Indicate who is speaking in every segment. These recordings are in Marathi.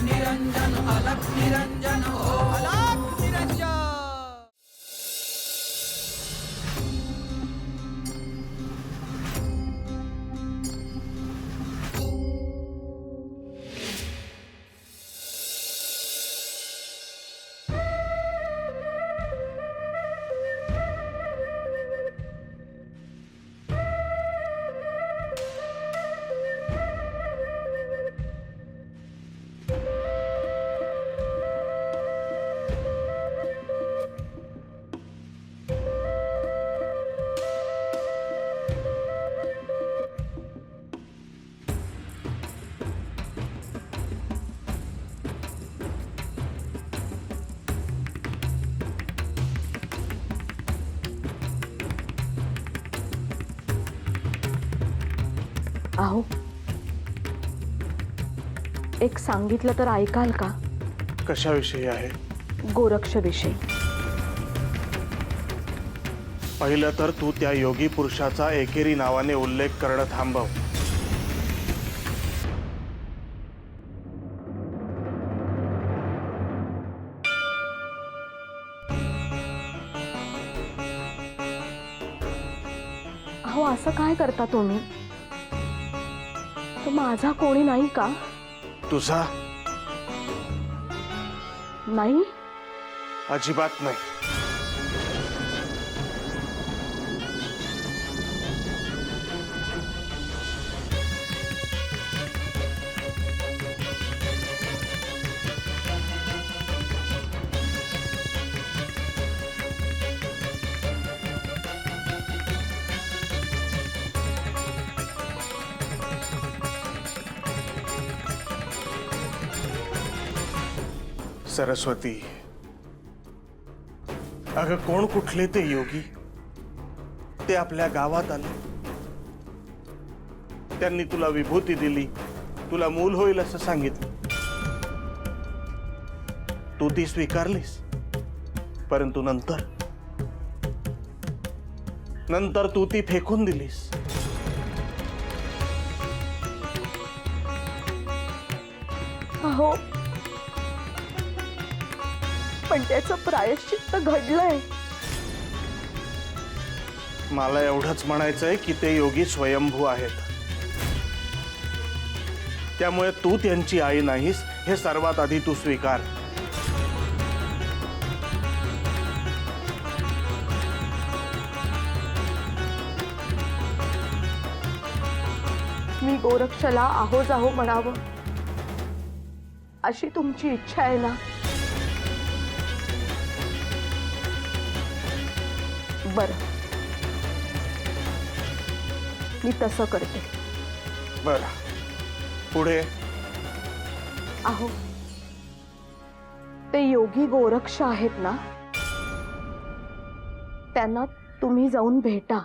Speaker 1: निरंजन अलख निरंजन हो अलख निरंजन।
Speaker 2: अहो, एक सांगितलं तर ऐकाल का?
Speaker 3: कशाविषयी आहे?
Speaker 2: गोरक्षविषयी.
Speaker 3: पहिलं तर तू त्या योगी पुरुषाचा एकेरी नावाने उल्लेख करणं थांबव.
Speaker 2: अहो, असं काय करता तुम्ही? तो माझा कोणी नाही का?
Speaker 3: तुझा
Speaker 2: नाही.
Speaker 3: अजिबात नाही. सरस्वती, अगं कोण कुठले ते योगी? ते आपल्या गावात आले, त्यांनी तुला विभूती दिली, तुला मूल होईल असं सांगितलं. तू ती स्वीकारलीस, परंतु नंतर तू ती फेकून दिलीस.
Speaker 2: अहो, पण त्याचं प्रायश्चित्त घडलंय.
Speaker 3: मला एवढंच म्हणायचंय की ते योगी स्वयंभू आहेत. त्यामुळे तू त्यांची आई नाहीस हे सर्वात आधी तू स्वीकार.
Speaker 2: मी गोरक्षला आहो जाहो म्हणावं अशी तुमची इच्छा आहे ना? बरं, मी तसं करते.
Speaker 3: बरं, पुढे.
Speaker 2: अहो, ते योगी गोरक्ष आहेत ना, त्यांना तुम्ही जाऊन भेटा.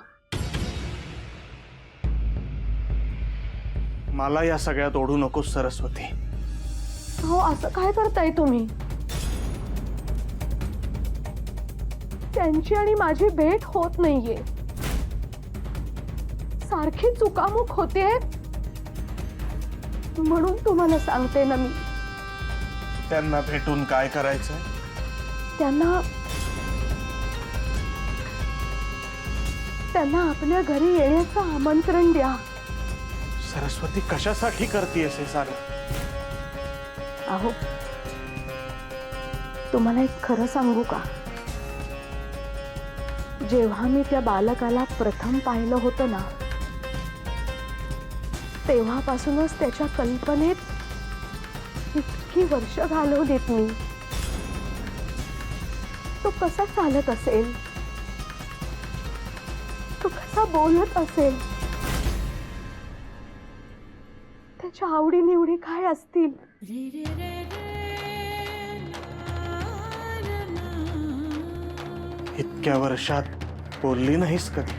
Speaker 3: मला या सगळ्यात ओढू नकोस सरस्वती.
Speaker 2: हो, असं काय करताय तुम्ही? त्यांची आणि माझी भेट होत नाहीये. सारखी चुकामुक होते, म्हणून तुम्हाला सांगते ना मी.
Speaker 3: त्यांना भेटून काय करायचं?
Speaker 2: त्यांना आपल्या घरी येण्याचं आमंत्रण द्या.
Speaker 3: सरस्वती, कशासाठी करतेयस हे सारं?
Speaker 2: अहो, तुम्हाला एक खरं सांगू का? जेव्हा मी त्या बालकाला प्रथम पाहिलं होतं ना, तेव्हापासूनच त्याच्या कल्पनेत इतकी वर्ष घालवलीत मी. तो कसा चालत असेल, तो कसा बोलत असेल, त्याच्या आवडी निवडी काय असतील.
Speaker 3: इतक्या वर्षात बोलली नाहीस कधी?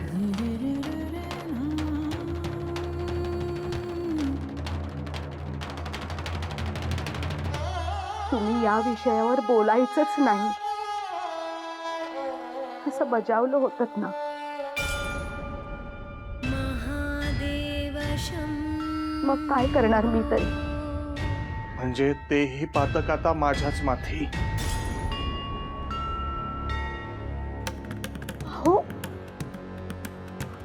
Speaker 2: तुम्ही या विषयावर बोलायचंच नाही असं बजावलं होतं ना. मग काय करणार मी तरी?
Speaker 3: म्हणजे तेही पातक आता माझ्याच माथी.
Speaker 2: हो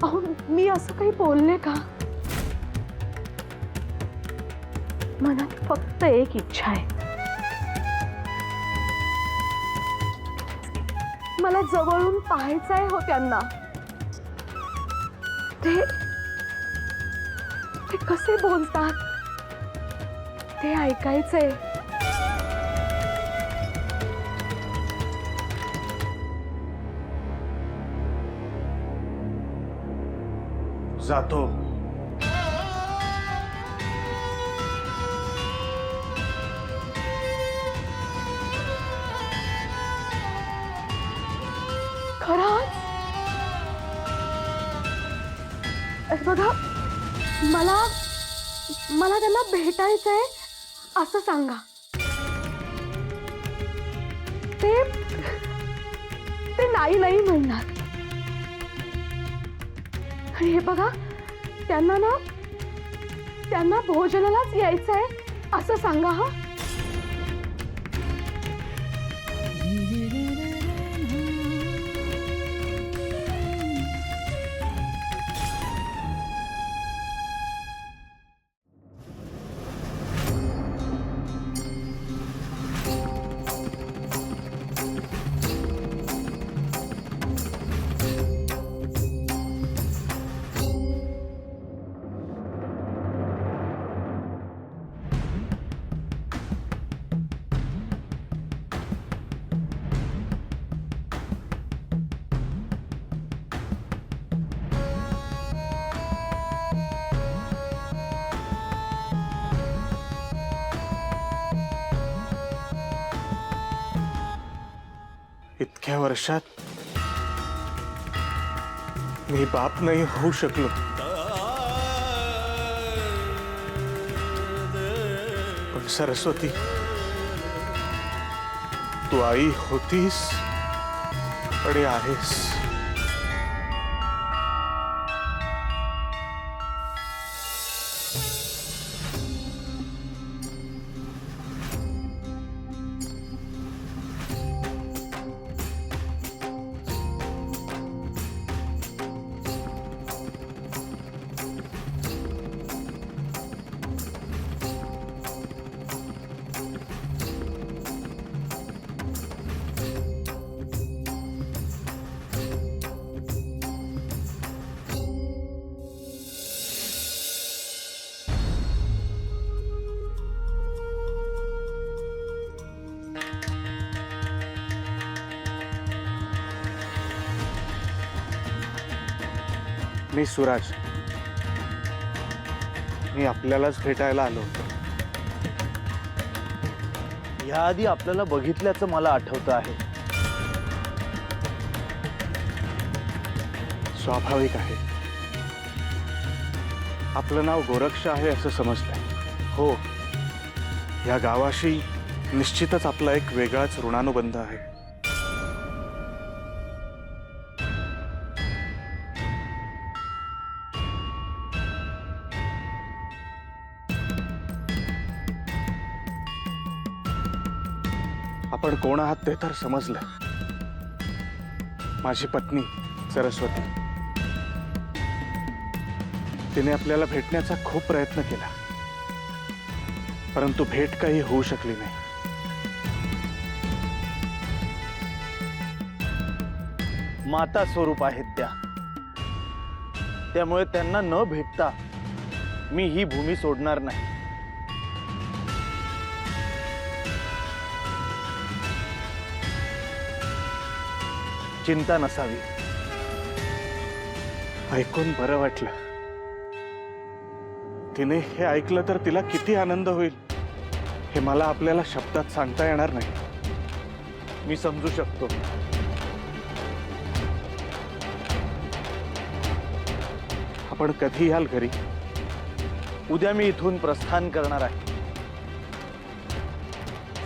Speaker 2: अहो मी असं काही बोलले का? मनात फक्त एक इच्छा आहे, मला जवळून पाहायचं आहे हो त्यांना. ते कसे बोलतात ते ऐकायचंय.
Speaker 3: जातो.
Speaker 2: खरंच? बघा, मला मला त्यांना भेटायचंय असं सांगा. ते ते नाही नाही म्हणणार. आणि हे बघा, त्यांना भोजनालाच यायचंय असं सांगा. हा
Speaker 3: इतक्या वर्षात मी बाप नाही होऊ शकलो. पण सरस्वती, तू आई होतीस आणि आहेस. मी सुराज. मी आपल्यालाच भेटायला आलो होतो.
Speaker 4: याआधी आपल्याला बघितल्याचं मला आठवतं आहे.
Speaker 3: स्वाभाविक आहे. आपलं नाव गोरक्ष आहे असं समजलंय. हो, या गावाशी निश्चितच आपला एक वेगळाच ऋणानुबंध आहे. आपण कोण आहात ते तर समजलं. माझी पत्नी सरस्वती. तिने आपल्याला भेटण्याचा खूप प्रयत्न केला, परंतु भेट काही होऊ शकली नाही.
Speaker 4: माता स्वरूप आहेत त्या, त्यामुळे त्यांना न भेटता मी ही भूमी सोडणार नाही. चिंता नसावी.
Speaker 3: ऐकून बरं वाटलं. तिने हे ऐकलं तर तिला किती आनंद होईल हे मला आपल्याला शब्दात सांगता येणार नाही.
Speaker 4: मी समजू शकतो.
Speaker 3: आपण कधी याल घरी?
Speaker 4: उद्या मी इथून प्रस्थान करणार आहे.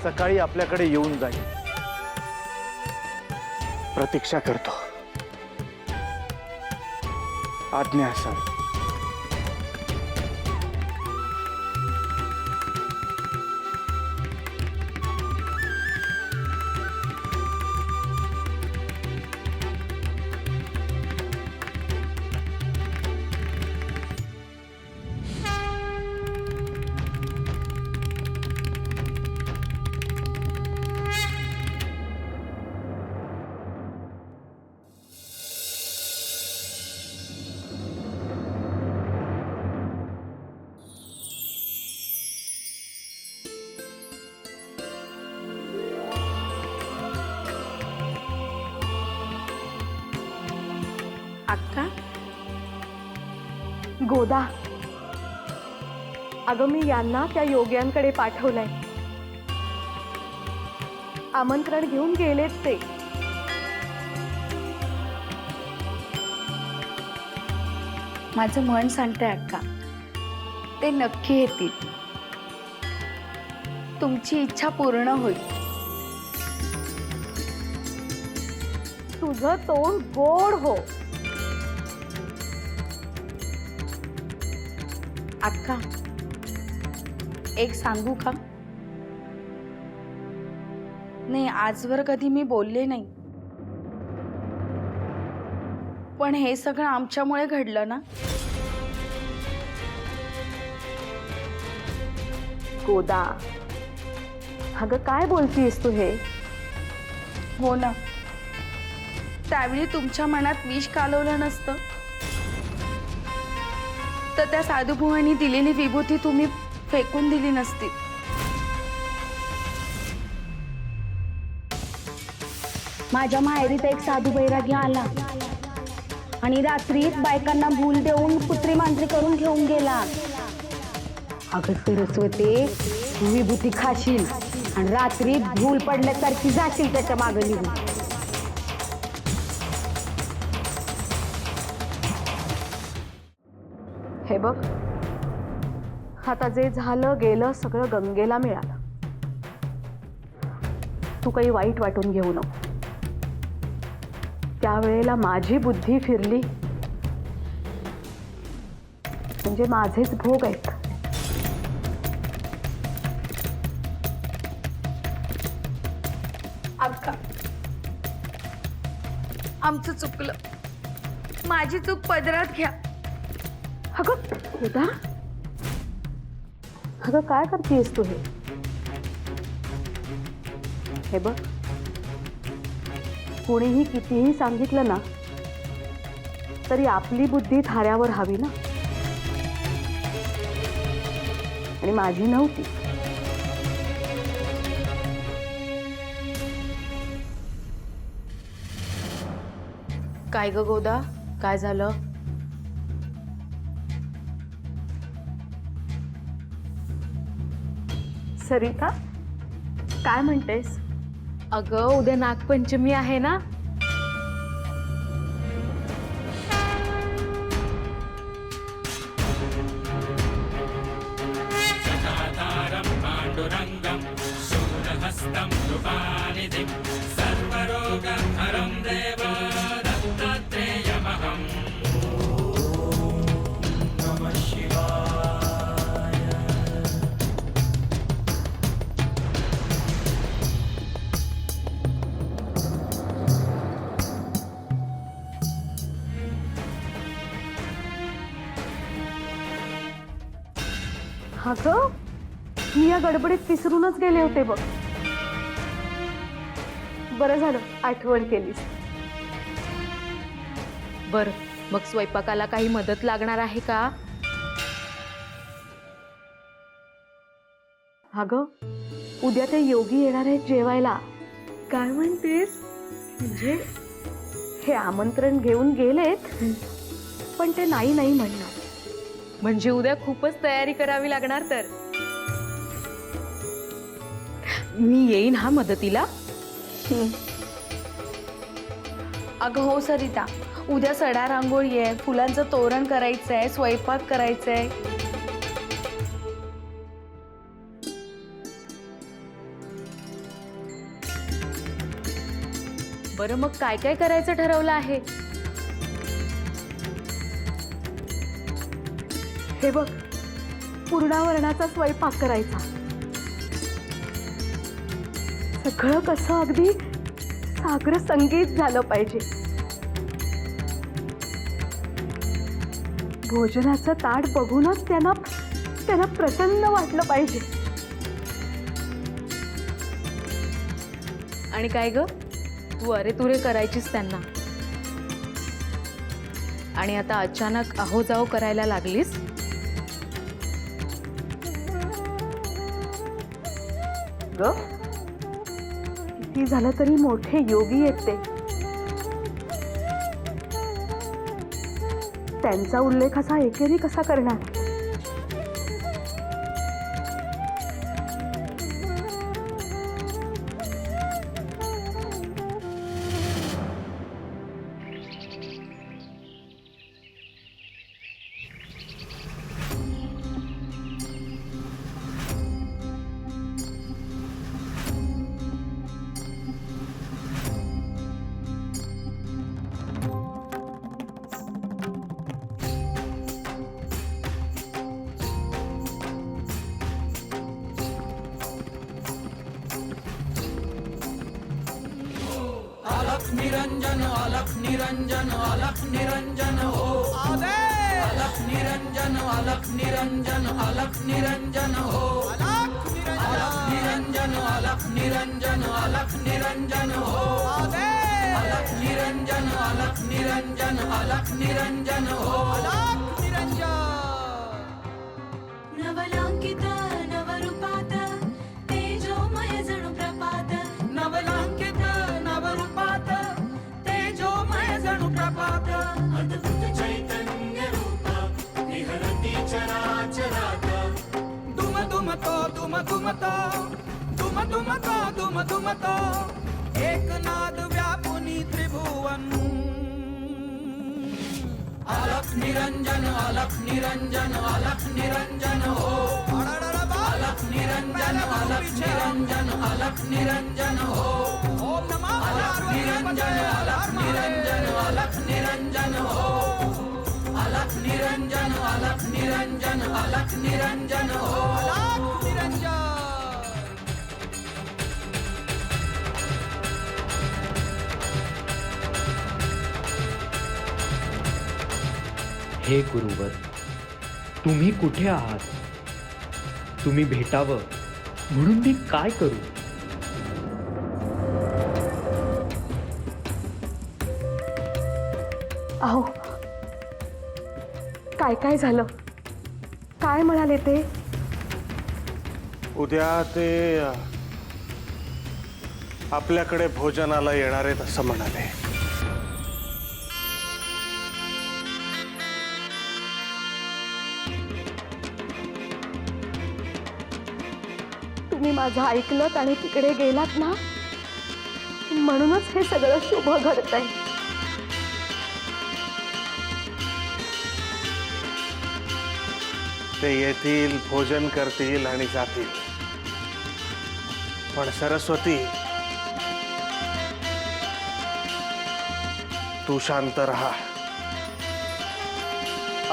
Speaker 4: सकाळी आपल्याकडे येऊन जाईल.
Speaker 3: प्रतीक्षा करतो. आज्ञा असावी.
Speaker 5: अक्का
Speaker 2: गोदा, अगं मी यांना त्या योग्यांकडे पाठवलंय. आमंत्रण घेऊन गेलेत ते.
Speaker 5: माझं मन सांगतंय अक्का, ते नक्की येतील. तुमची इच्छा पूर्ण होईल.
Speaker 2: तुझं तोंड गोड हो.
Speaker 5: अक्का, एक सांगू का? नाही, आजवर कधी मी बोलले नाही, पण हे सगळं आमच्यामुळे घडलं ना.
Speaker 2: गोदा, अगं काय बोलतीयस तू हे?
Speaker 5: हो ना, त्यावेळी तुमच्या मनात विष कालवलं नसतं तर त्या साधुभुवांनी दिलेली विभूती तुम्ही फेकून दिली नसती.
Speaker 6: माझ्या माहेरीत एक साधू बैरागी आला आणि रात्रीत बायकांना भूल देऊन पुत्री मांजरी करून घेऊन गेला. अगं सरस्वती, विभूती खाशील आणि रात्री भूल पडल्यासारखी जाशील त्याच्या मागे निघून.
Speaker 2: हे बघ, आता जे झालं गेलं सगळं गंगेला मिळालं. तू काही वाईट वाटून घेऊ नको. त्यावेळेला माझी बुद्धी फिरली म्हणजे माझेच भोग आहेत.
Speaker 5: अक्का, आमचं चुकलं. माझी चूक पदरात घ्या.
Speaker 2: अगं गोदा, अगं काय करतेस तू हे? हे बघ, कोणीही कितीही सांगितलं ना तरी आपली बुद्धी थाऱ्यावर हवी ना, आणि माझी नव्हती.
Speaker 5: काय ग गोदा, काय झालं?
Speaker 2: सरिता, काय म्हणतेस?
Speaker 7: अगं उद्या नागपंचमी आहे ना.
Speaker 2: अगं मी या गडबडीत विसरूनच गेले होते बघ. बरं झालं आठवण केलीस.
Speaker 7: बर, मग स्वयंपाकाला काही मदत लागणार आहे का?
Speaker 2: अगं उद्या ते योगी येणार आहेत जेवायला. काय म्हणतेस? म्हणजे हे आमंत्रण घेऊन गेलेत पण ते नाही नाही म्हणणार.
Speaker 7: म्हणजे उद्या खूपच तयारी करावी लागणार. तर मी येईन हा मदतीला.
Speaker 5: अगं हो सरिता, उद्या सडा रांगोळी आहे, फुलांचं तोरण करायचंय, स्वयंपाक करायचंय.
Speaker 7: बरं, मग काय काय करायचं ठरवलं आहे?
Speaker 2: हे बघ, पूर्णावरणाचा स्वयंपाक करायचा. सगळं कसं अगदी सागर संगीत झालं पाहिजे. भोजनाचं ताट बघूनच त्यांना प्रसन्न वाटलं पाहिजे.
Speaker 7: आणि काय ग, तू अरे तुरे करायचीस त्यांना, आणि आता अचानक अहो जाओ करायला लागलीस.
Speaker 2: ग किती झालं तरी मोठे योगी आहेत ते. त्यांचा उल्लेख असा एकेरी कसा करणार?
Speaker 1: अलख निरंजन अलख निरंजन अलख निरंजन हो अलख निरंजन अलख निरंजन अलख निरंजन हो अलख निरंजन अलख निरंजन अलख निरंजन हो अलख निरंजन अलख निरंजन अलख निरंजन हो अलख निरंजन
Speaker 8: नवलांकित नवरूपात तेजोमय जणू प्रपात
Speaker 1: नवलांकित नवरूपात तेजोमय जणू प्रपात
Speaker 8: अद्भुत चैतन्य रूप विहरती चराचरात
Speaker 1: दुम दुम तो दुम दुम तो दुम दुम तो दुम दुम तो एक नाद व्यापुनी त्रिभुवन अलख निरंजन अलख निरंजन अलख निरंजन हो अलख निरंजन अलख निरंजन अलख निरंजन हो ओम नमः अलख निरंजन अलख निरंजन अलख निरंजन हो अलख निरंजन अलख निरंजन अलख निरंजन हो अलख निरंजन
Speaker 9: हे गुरुवर, तुम्ही कुठे आहात? तुम्ही भेटावं म्हणून मी काय करू?
Speaker 2: अहो, काय काय झालं? काय म्हणाले ते?
Speaker 3: उद्या ते आपल्याकडे भोजनाला येणार आहेत असं म्हणाले.
Speaker 2: तुम्ही माझं ऐकलत आणि तिकडे गेलात ना, म्हणूनच हे सगळं शुभ घडतंय.
Speaker 3: ते येतील, भोजन करतील आणि जातील. पण सरस्वती, तू शांत राहा,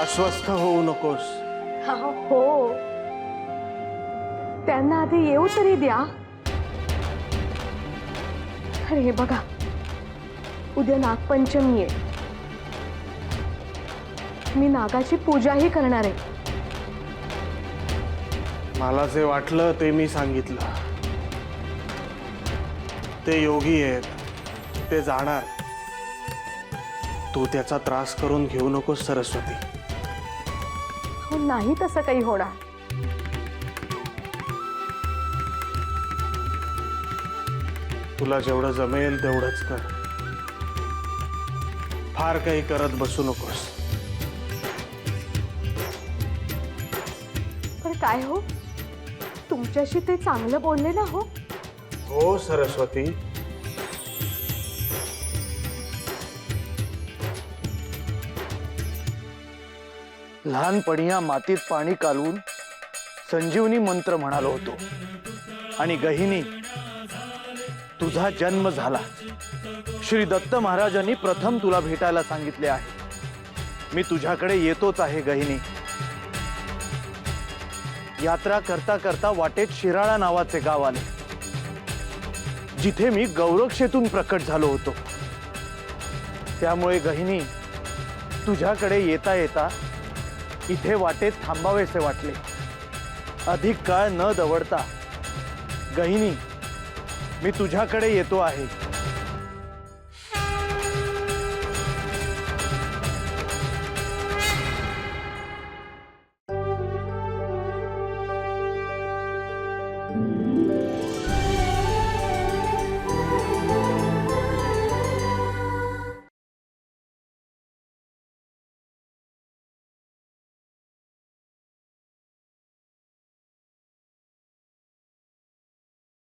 Speaker 3: अस्वस्थ होऊ नकोस.
Speaker 2: हो, त्यांना आधी येऊ तरी द्या. अरे हे बघा, उद्या नागपंचमी आहे. मी नागाची पूजाही करणार आहे.
Speaker 3: मला जे वाटलं ते मी सांगितलं. ते योगी आहेत, ते जाणार. तू त्याचा त्रास करून घेऊ नकोस सरस्वती.
Speaker 2: हो, नाही तसं काही होणार.
Speaker 3: तुला जेवढं जमेल तेवढंच कर. फार काही करत बसू नकोस.
Speaker 2: पण काय हो, तुमच्याशी ते चांगलं बोलले ना?
Speaker 3: हो सरस्वती,
Speaker 4: लहानपणी या मातीत पाणी कालवून संजीवनी मंत्र म्हणालो होतो. आणि गहिनी, तुझा जन्म झाला. श्री दत्त महाराजांनी प्रथम तुला भेटायला सांगितले आहे. मी तुझ्याकडे येतोच आहे गहिनी. यात्रा करता करता वाटेत शिराळा नावाचे गाव आले, जिथे मी गौरक्षेतून प्रकट झालो होतो. त्यामुळे गहिनी, तुझ्याकडे येता येता इथे वाटेत थांबावेसे वाटले. अधिक काळ न दवडता गहिनी, मी तुझ्याकडे येतो आहे.